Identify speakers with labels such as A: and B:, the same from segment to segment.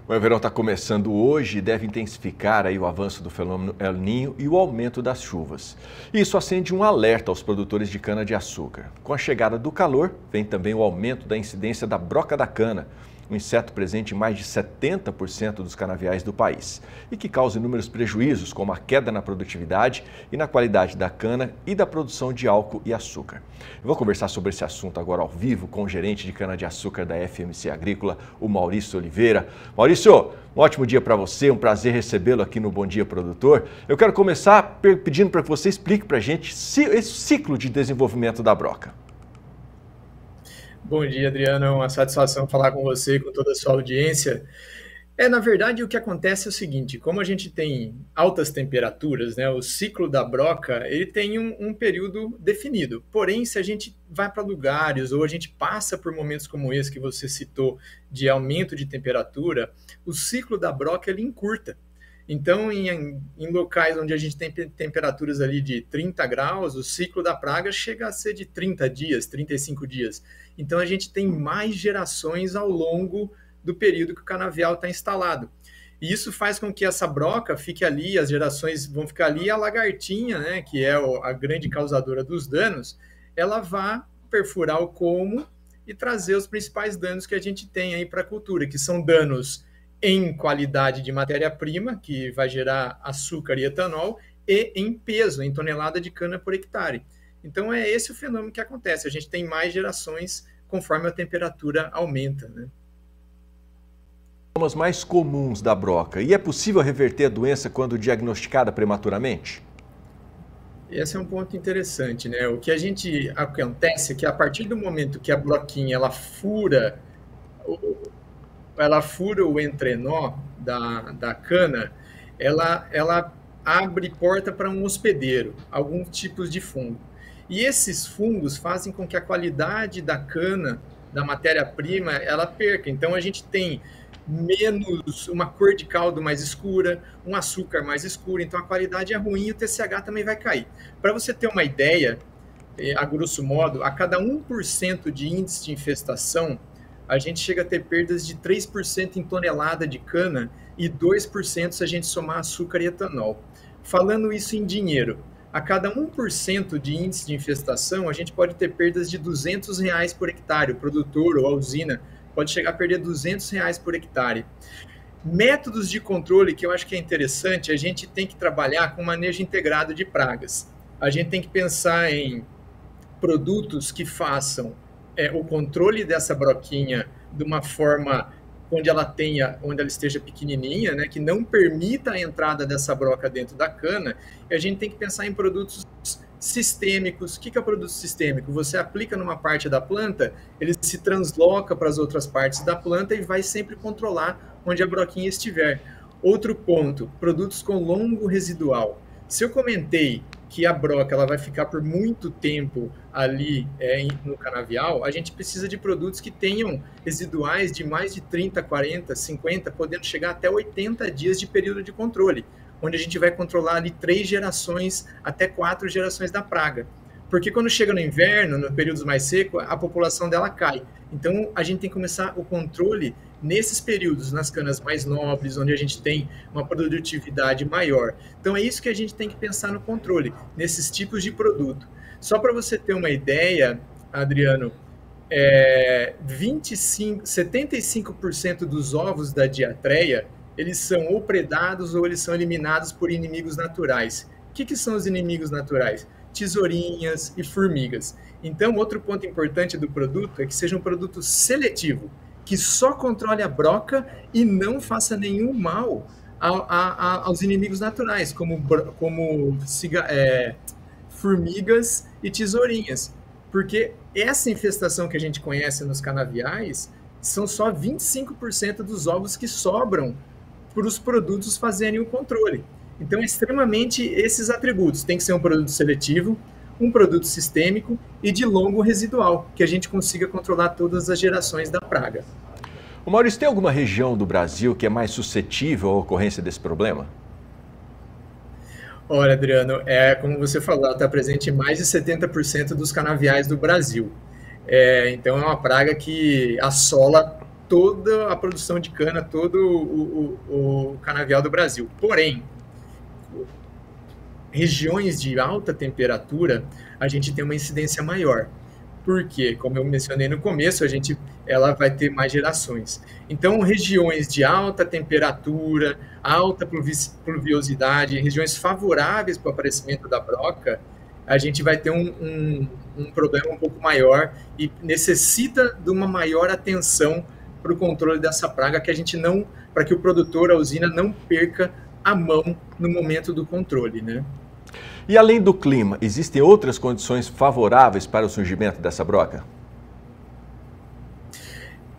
A: O verão está começando hoje e deve intensificar aí o avanço do fenômeno El Niño e o aumento das chuvas. Isso acende um alerta aos produtores de cana-de-açúcar. Com a chegada do calor, vem também o aumento da incidência da broca da cana, um inseto presente em mais de 70% dos canaviais do país e que causa inúmeros prejuízos, como a queda na produtividade e na qualidade da cana e da produção de álcool e açúcar. Eu vou conversar sobre esse assunto agora ao vivo com o gerente de cana-de-açúcar da FMC Agrícola, o Maurício Oliveira. Maurício, um ótimo dia para você, um prazer recebê-lo aqui no Bom Dia Produtor. Eu quero começar pedindo para que você explique para a gente esse ciclo de desenvolvimento da broca.
B: Bom dia, Adriano. É uma satisfação falar com você e com toda a sua audiência. Na verdade, o que acontece é o seguinte, como a gente tem altas temperaturas, né, o ciclo da broca, ele tem um período definido. Porém, se a gente vai para lugares ou a gente passa por momentos como esse que você citou, de aumento de temperatura, o ciclo da broca, ele encurta. Então, em locais onde a gente tem temperaturas ali de 30 graus, o ciclo da praga chega a ser de 30 dias, 35 dias. Então, a gente tem mais gerações ao longo do período que o canavial está instalado. E isso faz com que essa broca fique ali, as gerações vão ficar ali, e a lagartinha, né, que é a grande causadora dos danos, ela vai perfurar o colmo e trazer os principais danos que a gente tem aí para a cultura, que são danos em qualidade de matéria-prima, que vai gerar açúcar e etanol, e em peso, em tonelada de cana por hectare. Então, é esse o fenômeno que acontece. A gente tem mais gerações conforme a temperatura aumenta, né?
A: Sintomas mais comuns da broca. E é possível reverter a doença quando diagnosticada prematuramente?
B: Esse é um ponto interessante, né? O que acontece é que a partir do momento que a broquinha ela fura o entrenó da cana, ela abre porta para um hospedeiro, alguns tipos de fungo. E esses fungos fazem com que a qualidade da cana, da matéria-prima, ela perca. Então, a gente tem uma cor de caldo mais escura, um açúcar mais escuro, então a qualidade é ruim e o TCH também vai cair. Para você ter uma ideia, a grosso modo, a cada 1% de índice de infestação, a gente chega a ter perdas de 3% em tonelada de cana e 2% se a gente somar açúcar e etanol. Falando isso em dinheiro, a cada 1% de índice de infestação, a gente pode ter perdas de R$200 por hectare. O produtor ou a usina pode chegar a perder R$200 por hectare. Métodos de controle que eu acho que é interessante, a gente tem que trabalhar com manejo integrado de pragas. A gente tem que pensar em produtos que façam o controle dessa broquinha de uma forma onde ela esteja pequenininha, né, que não permita a entrada dessa broca dentro da cana. E a gente tem que pensar em produtos sistêmicos. O que é produto sistêmico? Você aplica numa parte da planta, ele se transloca para as outras partes da planta e vai sempre controlar onde a broquinha estiver. Outro ponto, produtos com longo residual. Se eu comentei que a broca ela vai ficar por muito tempo ali no canavial, a gente precisa de produtos que tenham residuais de mais de 30, 40, 50, podendo chegar até 80 dias de período de controle, onde a gente vai controlar ali 3 gerações até 4 gerações da praga. Porque quando chega no inverno, no períodos mais secos, a população dela cai. Então, a gente tem que começar o controle nesses períodos, nas canas mais nobres, onde a gente tem uma produtividade maior. Então, é isso que a gente tem que pensar no controle, nesses tipos de produto. Só para você ter uma ideia, Adriano, 75% dos ovos da diatreia, eles são ou predados ou eles são eliminados por inimigos naturais. O que são os inimigos naturais? Tesourinhas e formigas. Então, outro ponto importante do produto é que seja um produto seletivo, que só controle a broca e não faça nenhum mal aos inimigos naturais, como formigas e tesourinhas. Porque essa infestação que a gente conhece nos canaviais são só 25% dos ovos que sobram para os produtos fazerem o controle. Então, extremamente esses atributos. Tem que ser um produto seletivo, um produto sistêmico e de longo residual, que a gente consiga controlar todas as gerações da praga.
A: O Maurício, tem alguma região do Brasil que é mais suscetível à ocorrência desse problema?
B: Olha, Adriano, como você falou, está presente em mais de 70% dos canaviais do Brasil. Então, é uma praga que assola toda a produção de cana, todo o canavial do Brasil. Porém, regiões de alta temperatura, a gente tem uma incidência maior. Porque, como eu mencionei no começo, ela vai ter mais gerações. Então, regiões de alta temperatura, alta pluviosidade, regiões favoráveis para o aparecimento da broca, a gente vai ter um problema um pouco maior e necessita de uma maior atenção para o controle dessa praga, para que o produtor, a usina, não perca a mão no momento do controle, né?
A: E além do clima, existem outras condições favoráveis para o surgimento dessa broca?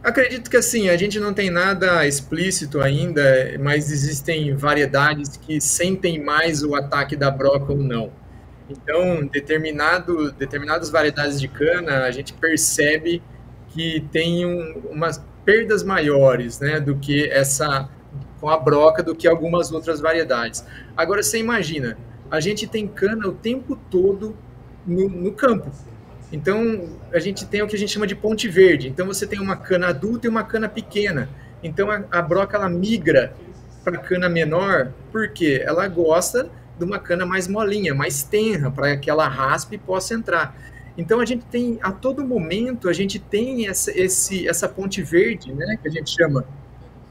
B: Acredito que assim, a gente não tem nada explícito ainda, mas existem variedades que sentem mais o ataque da broca ou não. Então, determinadas variedades de cana, a gente percebe que tem umas perdas maiores, né, do que com a broca, do que algumas outras variedades. Agora, você imagina, a gente tem cana o tempo todo no campo. Então, a gente tem o que a gente chama de ponte verde. Então, você tem uma cana adulta e uma cana pequena. Então, a broca, ela migra para a cana menor, porque ela gosta de uma cana mais molinha, mais tenra, para que ela raspe e possa entrar. Então, a gente tem, a todo momento, a gente tem essa ponte verde, né, que a gente chama.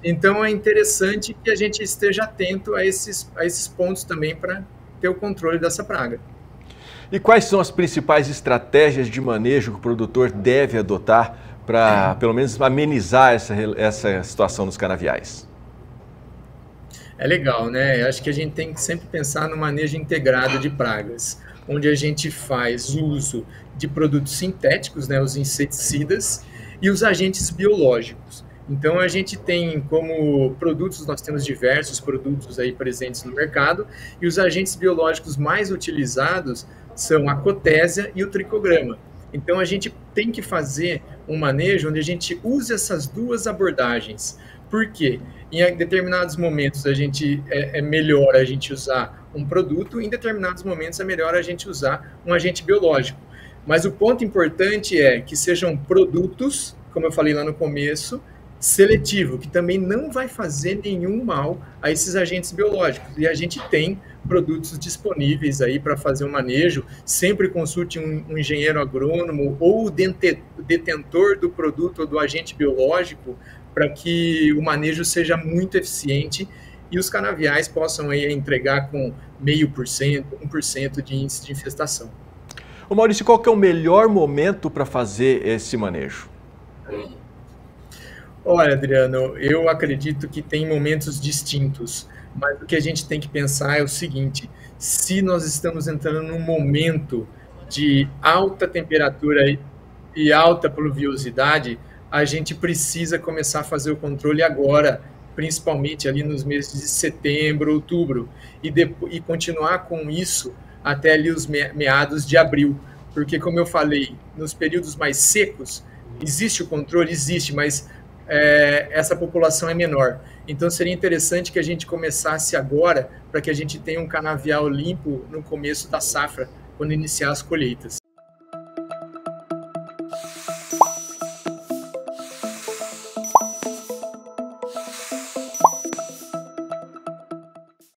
B: Então, é interessante que a gente esteja atento a esses pontos também para ter o controle dessa praga.
A: E quais são as principais estratégias de manejo que o produtor deve adotar para, pelo menos, amenizar essa situação nos canaviais?
B: É legal, né? Acho que a gente tem que sempre pensar no manejo integrado de pragas, onde a gente faz uso de produtos sintéticos, né, os inseticidas, e os agentes biológicos. Então, a gente tem como produtos, nós temos diversos produtos aí presentes no mercado, e os agentes biológicos mais utilizados são a cotésia e o tricograma. Então, a gente tem que fazer um manejo onde a gente use essas duas abordagens. Por quê? Em determinados momentos é melhor a gente usar um produto, em determinados momentos é melhor a gente usar um agente biológico. Mas o ponto importante é que sejam produtos, como eu falei lá no começo, seletivo, que também não vai fazer nenhum mal a esses agentes biológicos. E a gente tem produtos disponíveis aí para fazer o manejo. Sempre consulte um engenheiro agrônomo ou o detentor do produto ou do agente biológico para que o manejo seja muito eficiente e os canaviais possam aí entregar com 0,5%, 1% de índice de infestação.
A: Ô Maurício, qual que é o melhor momento para fazer esse manejo?
B: Olha, Adriano, eu acredito que tem momentos distintos, mas o que a gente tem que pensar é o seguinte: se nós estamos entrando num momento de alta temperatura e alta pluviosidade, a gente precisa começar a fazer o controle agora, principalmente ali nos meses de setembro, outubro, e continuar com isso até ali os meados de abril, porque, como eu falei, nos períodos mais secos, existe o controle? Existe, mas essa população é menor. Então, seria interessante que a gente começasse agora, para que a gente tenha um canavial limpo no começo da safra, quando iniciar as colheitas.